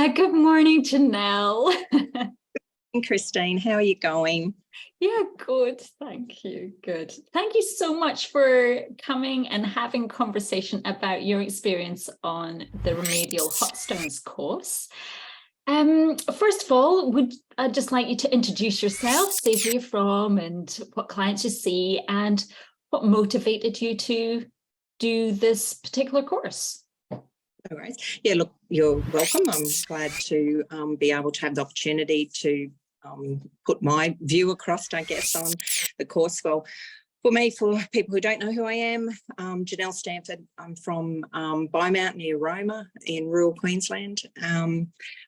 Good morning, Janelle. Christine, how are you going? Yeah, good. Thank you. Good. Thank you so much for coming and having a conversation about your experience on the Remedial Hot Stones course. First of all, would I just like you to introduce yourself, say where you're from and what clients you see and what motivated you to do this particular course? No worries. Yeah, look, you're welcome. I'm glad to be able to have the opportunity to put my view across, I guess, on the course. Well, for me, for people who don't know who I am, Janelle Stanford. I'm from Bymount near Roma in rural Queensland.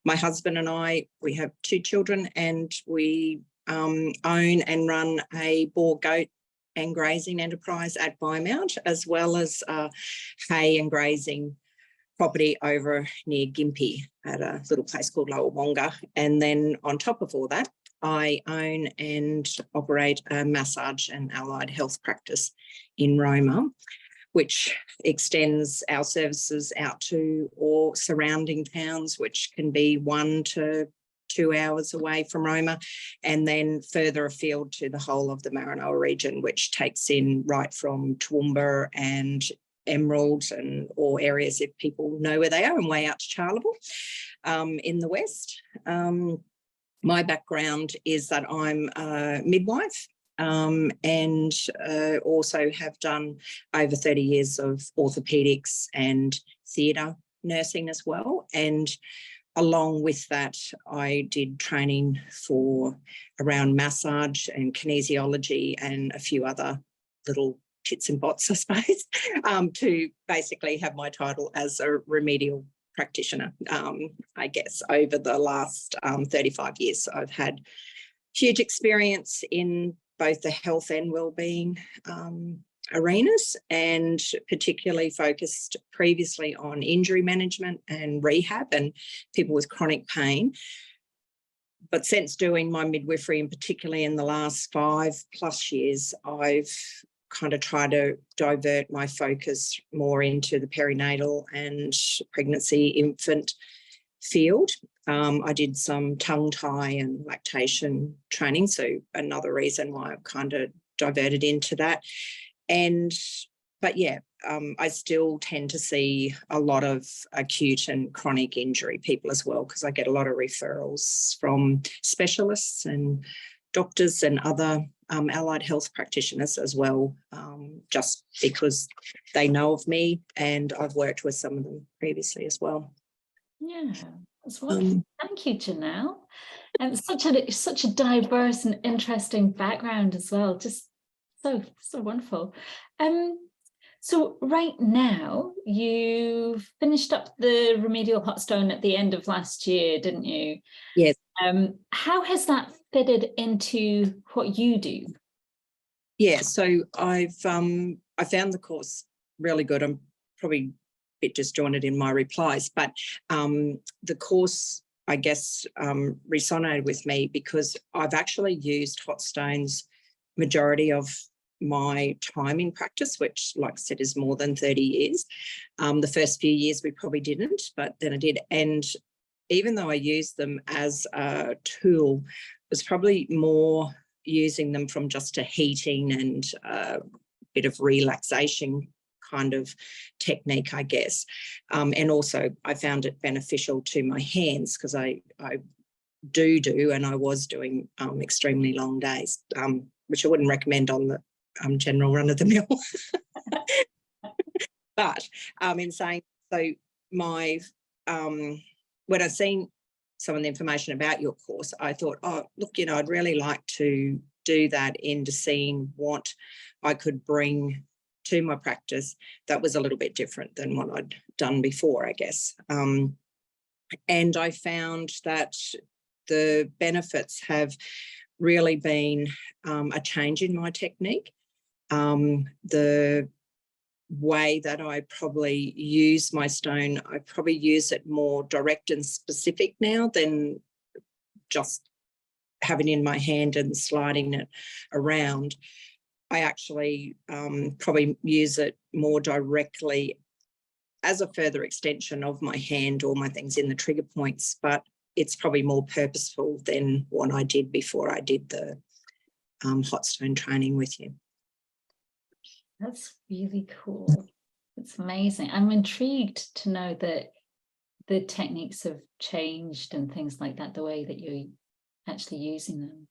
My husband and I, we have 2 children, and we own and run a boar, goat and grazing enterprise at Bymount, as well as hay and grazing property over near Gympie at a little place called Lower Wonga. And then on top of all that, I own and operate a massage and allied health practice in Roma, which extends our services out to all surrounding towns, which can be 1 to 2 hours away from Roma, and then further afield to the whole of the Maranoa region, which takes in right from Toowoomba and Emerald or areas if people know where they are, and way out to Charleville in the west. My background is that I'm a midwife and also have done over 30 years of orthopaedics and theatre nursing as well. And along with that, I did training for around massage and kinesiology and a few other little tits and bots, I suppose, to basically have my title as a remedial practitioner. I guess over the last 35 years, I've had huge experience in both the health and wellbeing arenas, and particularly focused previously on injury management and rehab and people with chronic pain. But since doing my midwifery, and particularly in the last 5+ years, I've kind of try to divert my focus more into the perinatal and pregnancy infant field. I did some tongue tie and lactation training, so another reason why I've kind of diverted into that. But yeah, I still tend to see a lot of acute and chronic injury people as well, because I get a lot of referrals from specialists and doctors and other allied health practitioners as well, just because they know of me and I've worked with some of them previously as well. Yeah, that's wonderful. Thank you, Janelle. And such a diverse and interesting background as well. Just so wonderful. So right now, you finished up the Remedial Hot Stone at the end of last year, didn't you? Yes. How has that fitted into what you do? Yeah, so I found the course really good. I'm probably a bit disjointed in my replies, but the course, I guess, resonated with me because I've actually used hot stones majority of my time in practice, which, like I said, is more than 30 years. The first few years we probably didn't, but then I did. And even though I used them as a tool, it was probably more using them from just a heating and a bit of relaxation kind of technique, I guess. And also I found it beneficial to my hands because I do and I was doing extremely long days, which I wouldn't recommend on the general run-of-the-mill. But in saying so, my when I've seen some of the information about your course, I thought, oh, look, I'd really like to do that into seeing what I could bring to my practice that was a little bit different than what I'd done before, I guess. And I found that the benefits have really been a change in my technique. The way that I probably use my stone, I probably use it more direct and specific now than just having it in my hand and sliding it around. I actually probably use it more directly as a further extension of my hand, all my things in the trigger points, but it's probably more purposeful than what I did before I did the hot stone training with you. That's really cool. It's amazing. I'm intrigued to know that the techniques have changed and things like that, the way that you're actually using them.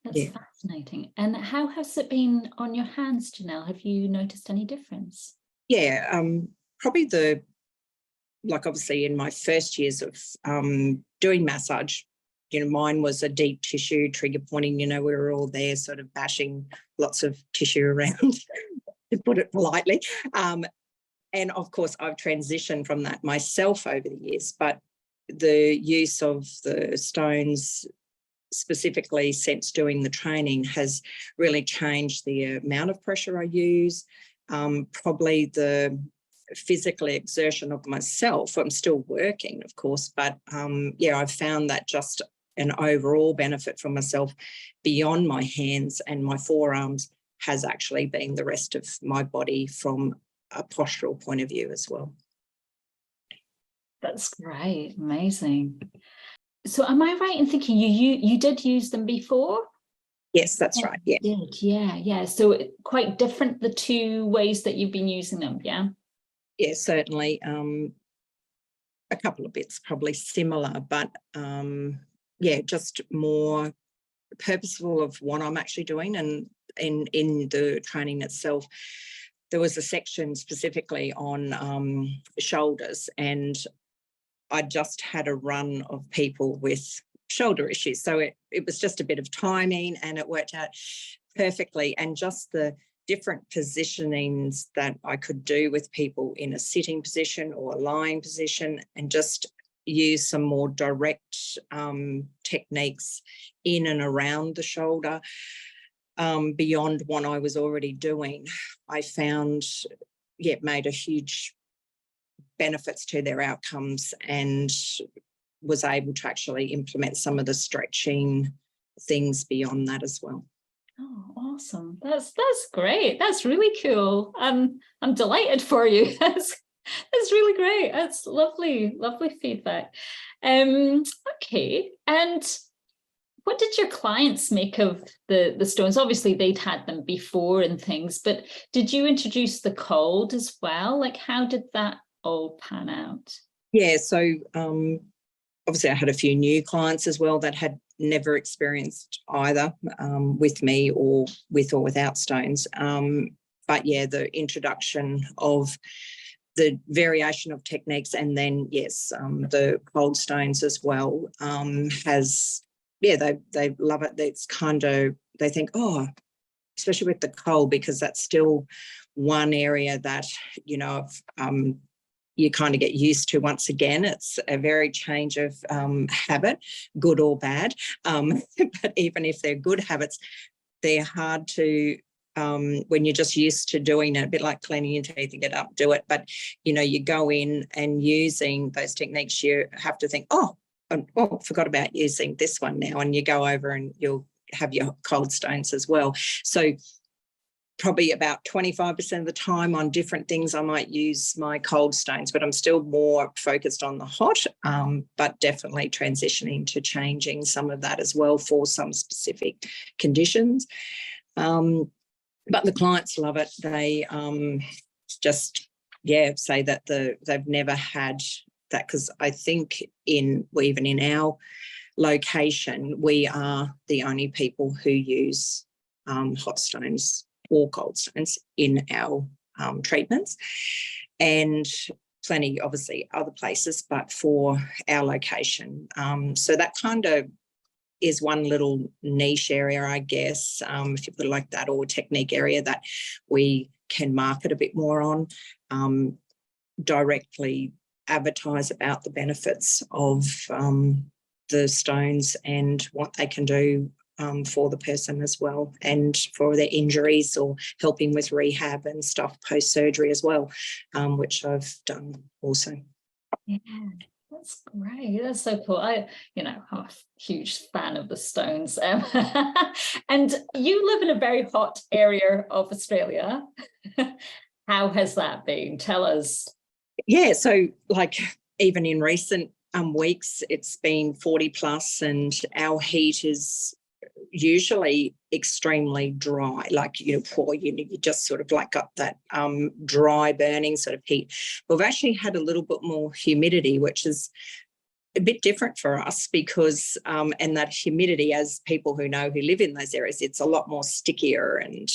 That's fascinating. And how has it been on your hands, Janelle? Have you noticed any difference? Yeah, probably obviously in my first years of doing massage, mine was a deep tissue trigger pointing, we were all there sort of bashing lots of tissue around, to put it politely. And of course, I've transitioned from that myself over the years, but the use of the stones specifically since doing the training has really changed the amount of pressure I use, probably the physical exertion of myself. I'm still working, of course, but I've found that just an overall benefit for myself beyond my hands and my forearms has actually been the rest of my body from a postural point of view as well. That's great. Amazing. So am I right in thinking you did use them before? Yes, that's right. Yeah. Yeah. So quite different, the two ways that you've been using them, yeah? Yeah, certainly. A couple of bits probably similar, but just more purposeful of what I'm actually doing. And in the training itself, there was a section specifically on shoulders, and I just had a run of people with shoulder issues. So it was just a bit of timing and it worked out perfectly. And just the different positionings that I could do with people in a sitting position or a lying position, and just use some more direct techniques in and around the shoulder beyond what I was already doing, I found, made a huge benefits to their outcomes, and was able to actually implement some of the stretching things beyond that as well. Oh, awesome. That's great. That's really cool. I'm delighted for you. That's really great. That's lovely feedback. Okay. And what did your clients make of the stones? Obviously, they'd had them before and things, but did you introduce the cold as well? Like, how did that all pan out? Yeah, so obviously I had a few new clients as well that had never experienced either with me or with or without stones. But yeah, the introduction of the variation of techniques, and then the cold stones as well has. Yeah, they love it. It's kind of, they think, oh, especially with the cold, because that's still one area that, you kind of get used to once again. It's a very change of habit, good or bad. But even if they're good habits, they're hard to, when you're just used to doing it, a bit like cleaning your teeth, you get up, do it. But, you go in and using those techniques, you have to think, forgot about using this one now, and you go over and you'll have your cold stones as well. So probably about 25% of the time on different things I might use my cold stones, but I'm still more focused on the hot, but definitely transitioning to changing some of that as well for some specific conditions. But the clients love it. They just say that they've never had that, because I think even in our location, we are the only people who use hot stones or cold stones in our treatments, and plenty obviously other places, but for our location. So that kind of is one little niche area, I guess, if you put it like that, or technique area that we can market a bit more on, directly advertise about the benefits of the stones and what they can do for the person as well, and for their injuries, or helping with rehab and stuff post-surgery as well, which I've done also. Yeah, that's great. That's so cool. I'm a huge fan of the stones. And you live in a very hot area of Australia. How has that been? Tell us. Yeah, so like even in recent weeks, it's been 40 plus, and our heat is usually extremely dry, like poor, you just sort of like got that dry burning sort of heat. We've actually had a little bit more humidity, which is a bit different for us because and that humidity, as people who know who live in those areas, it's a lot more stickier and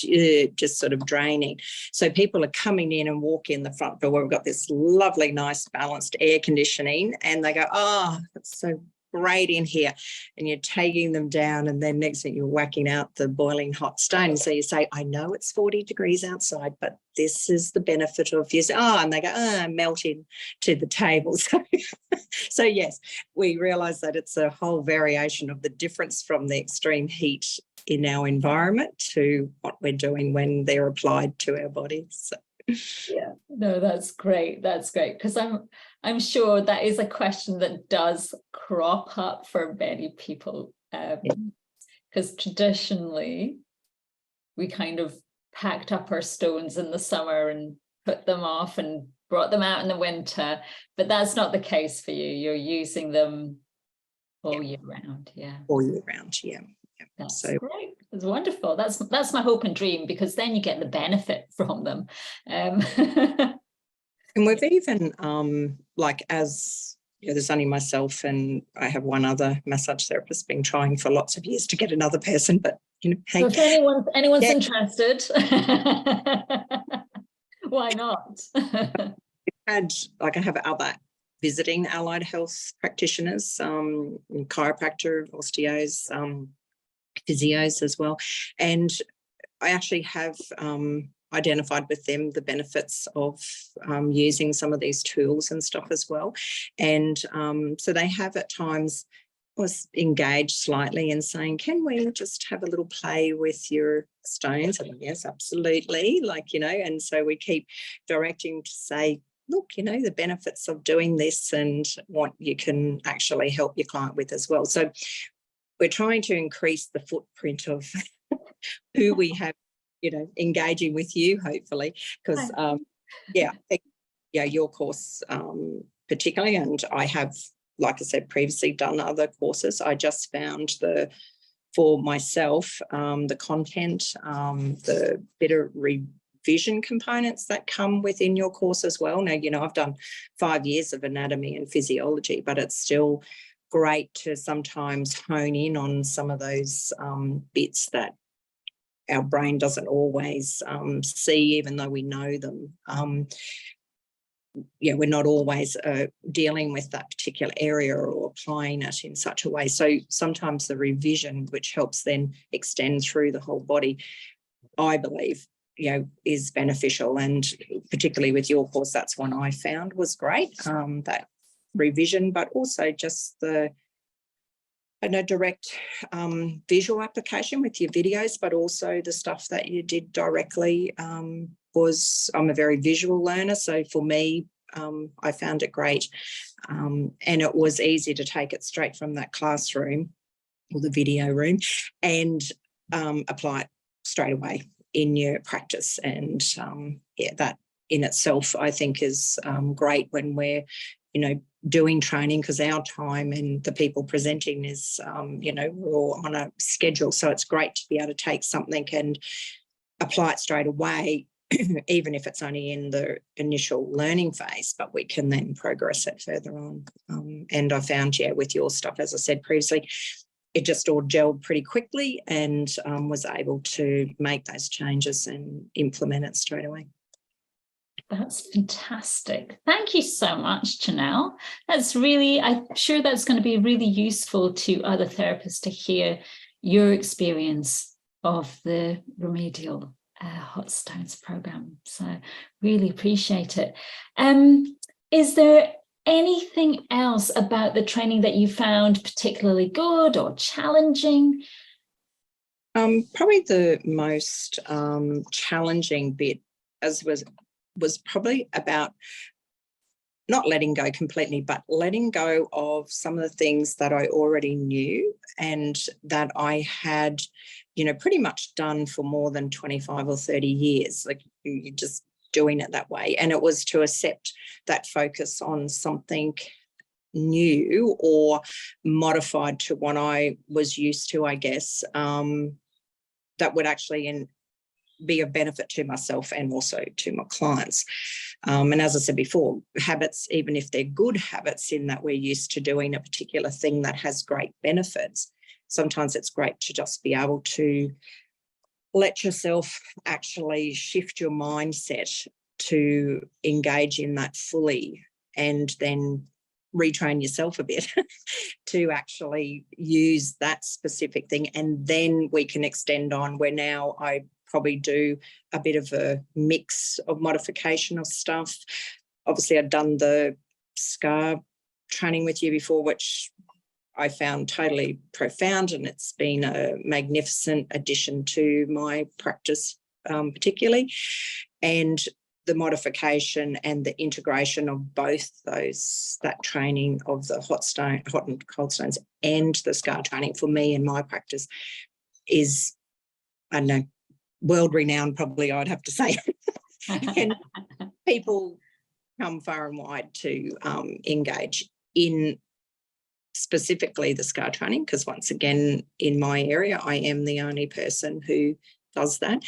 just sort of draining. So people are coming in and walk in the front door where we've got this lovely, nice, balanced air conditioning, and they go, oh, it's so great in here, and you're taking them down, and then next thing you're whacking out the boiling hot stone. So you say, I know it's 40 degrees outside, but this is the benefit of you. And they go, melting to the table. So yes, we realise that it's a whole variation of the difference from the extreme heat in our environment to what we're doing when they're applied to our bodies. Yeah, no, that's great. That's great, because I'm sure that is a question that does crop up for many people, because traditionally we kind of packed up our stones in the summer and put them off and brought them out in the winter, but that's not the case for you. You're using them all year round. Yeah, all year round. Yeah. That's great. It's wonderful. That's my hope and dream, because then you get the benefit from them. And we've even like, as there's only myself and I have one other massage therapist, been trying for lots of years to get another person, but hey, so if anyone's interested, why not? I have other visiting allied health practitioners, chiropractor, osteos, physios as well, and I actually have identified with them the benefits of using some of these tools and stuff as well, and so they have at times was engaged slightly in saying, can we just have a little play with your stones? And yes, absolutely, and so we keep directing to say, look, the benefits of doing this and what you can actually help your client with as well. So we're trying to increase the footprint of who we have, engaging with you, hopefully, because, I think, your course particularly, and I have, like I said, previously done other courses. I just found for myself, the content, the better revision components that come within your course as well. Now, I've done 5 years of anatomy and physiology, but it's still great to sometimes hone in on some of those bits that our brain doesn't always see, even though we know them. We're not always dealing with that particular area or applying it in such a way. So sometimes the revision, which helps then extend through the whole body, I believe, is beneficial. And particularly with your course, that's one I found was great, that revision, but also just the direct visual application with your videos, but also the stuff that you did directly. I'm a very visual learner, so for me, I found it great, and it was easy to take it straight from that classroom or the video room and apply it straight away in your practice. And that in itself, I think, is great when we're doing training, because our time and the people presenting is we're all on a schedule, so it's great to be able to take something and apply it straight away, even if it's only in the initial learning phase, but we can then progress it further on. And I found, with your stuff, as I said previously, it just all gelled pretty quickly, and was able to make those changes and implement it straight away. That's fantastic. Thank you so much, Janelle. I'm sure that's going to be really useful to other therapists to hear your experience of the Remedial Hot Stones program. So really appreciate it. Is there anything else about the training that you found particularly good or challenging? Probably the most challenging bit was probably about not letting go completely, but letting go of some of the things that I already knew and that I had, pretty much done for more than 25 or 30 years. Like, you just doing it that way. And it was to accept that focus on something new or modified to what I was used to, I guess, that would actually be of benefit to myself and also to my clients. And as I said before, habits, even if they're good habits in that we're used to doing a particular thing that has great benefits, sometimes it's great to just be able to let yourself actually shift your mindset to engage in that fully, and then retrain yourself a bit to actually use that specific thing. And then we can extend on where now I probably do a bit of a mix of modification of stuff. Obviously, I'd done the SCAR training with you before, which I found totally profound, and it's been a magnificent addition to my practice, particularly. And the modification and the integration of both those, that training of the hot and cold stones and the SCAR training for me in my practice is, I don't know, world renowned, probably, I'd have to say. And people come far and wide to engage in specifically the SCAR training, because once again, in my area, I am the only person who does that.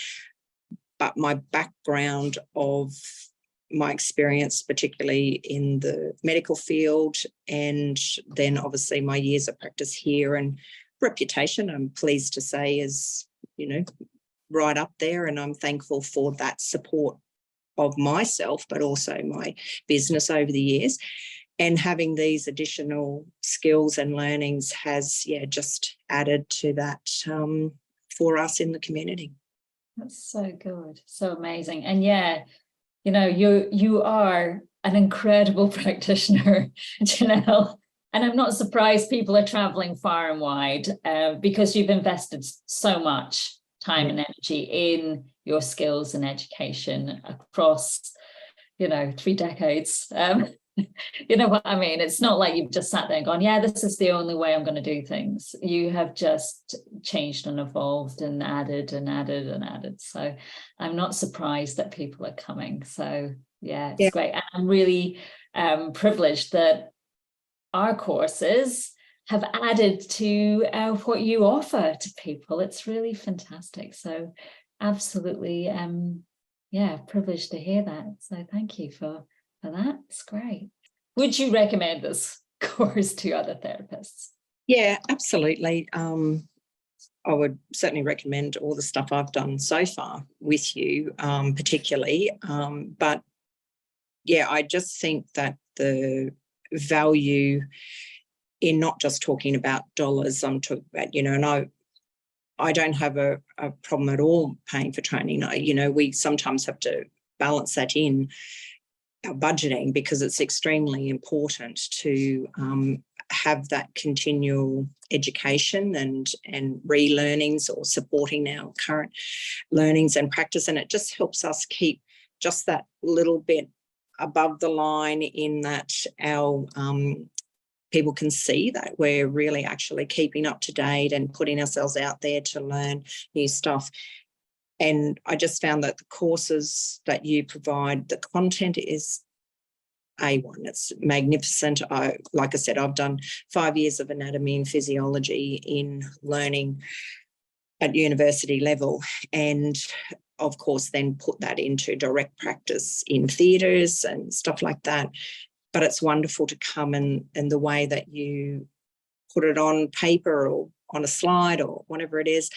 But my background of my experience, particularly in the medical field, and then obviously my years of practice here and reputation, I'm pleased to say, is, right up there. And I'm thankful for that support of myself, but also my business over the years. And having these additional skills and learnings has, just added to that for us in the community. That's so good. So amazing. And you are an incredible practitioner, Janelle. And I'm not surprised people are traveling far and wide because you've invested so much time and energy in your skills and education across, 3 decades. You know what I mean? It's not like you've just sat there and gone, this is the only way I'm going to do things. You have just changed and evolved and added and added and added. So I'm not surprised that people are coming. So it's great. And I'm really privileged that our courses have added to what you offer to people. It's really fantastic. So absolutely, privileged to hear that. So thank you for that. It's great. Would you recommend this course to other therapists? Yeah, absolutely. I would certainly recommend all the stuff I've done so far with you, particularly. But I just think that the value in not just talking about dollars, I'm talking about, and I don't have a problem at all paying for training. We sometimes have to balance that in our budgeting, because it's extremely important to have that continual education and relearnings, or supporting our current learnings and practice. And it just helps us keep just that little bit above the line, in that our people can see that we're really actually keeping up to date and putting ourselves out there to learn new stuff. And I just found that the courses that you provide, the content is A1. It's magnificent. Like I said, I've done 5 years of anatomy and physiology in learning at university level, and of course then put that into direct practice in theatres and stuff like that. But it's wonderful to come and the way that you put it on paper or on a slide or whatever it is,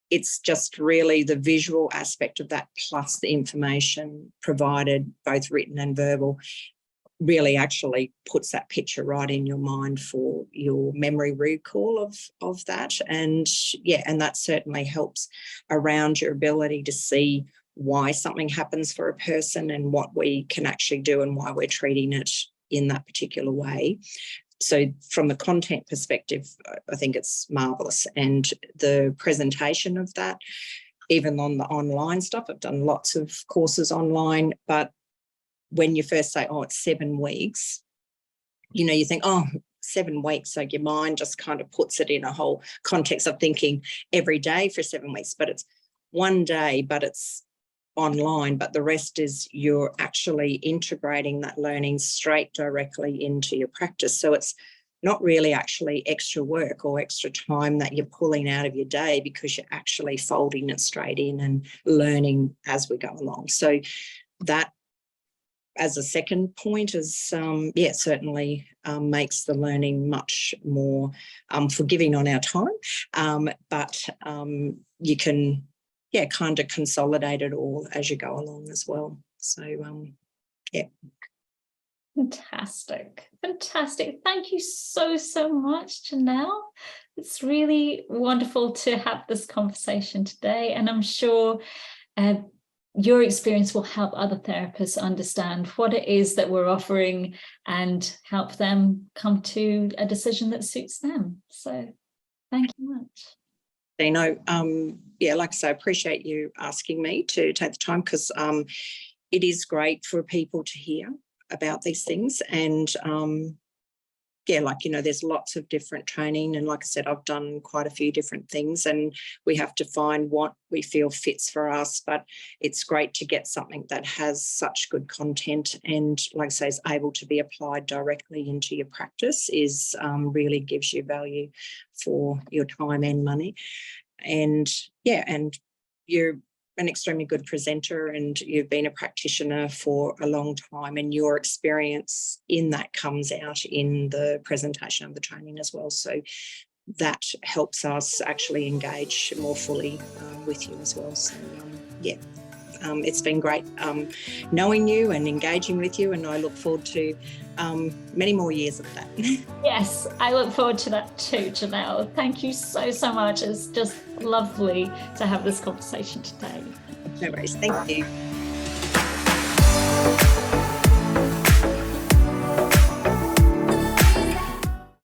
it's just really the visual aspect of that, plus the information provided, both written and verbal, really actually puts that picture right in your mind for your memory recall of that. And that certainly helps around your ability to see why something happens for a person and what we can actually do and why we're treating it in that particular way. So from the content perspective, I think it's marvellous. And the presentation of that, even on the online stuff, I've done lots of courses online, but when you first say, it's 7 weeks, you think, 7 weeks. So your mind just kind of puts it in a whole context of thinking every day for 7 weeks, but it's one day, but it's online, but the rest is you're actually integrating that learning straight directly into your practice. So it's not really actually extra work or extra time that you're pulling out of your day, because you're actually folding it straight in and learning as we go along. So that, as a second point, is certainly makes the learning much more forgiving on our time, but you can kind of consolidate it all as you go along as well. So Fantastic. Thank you so much, Janelle. It's really wonderful to have this conversation today, and I'm sure your experience will help other therapists understand what it is that we're offering and help them come to a decision that suits them. So thank you much. Like I say, I appreciate you asking me to take the time, because it is great for people to hear about these things. And there's lots of different training, and like I said, I've done quite a few different things, and we have to find what we feel fits for us. But it's great to get something that has such good content and, like I say, is able to be applied directly into your practice, is really gives you value for your time and money. And you're an extremely good presenter, and you've been a practitioner for a long time, and your experience in that comes out in the presentation of the training as well. So that helps us actually engage more fully with you as well. So it's been great knowing you and engaging with you, and I look forward to many more years of that. Yes, I look forward to that too, Janelle. Thank you so much. It's just lovely to have this conversation today. No worries. Thank you.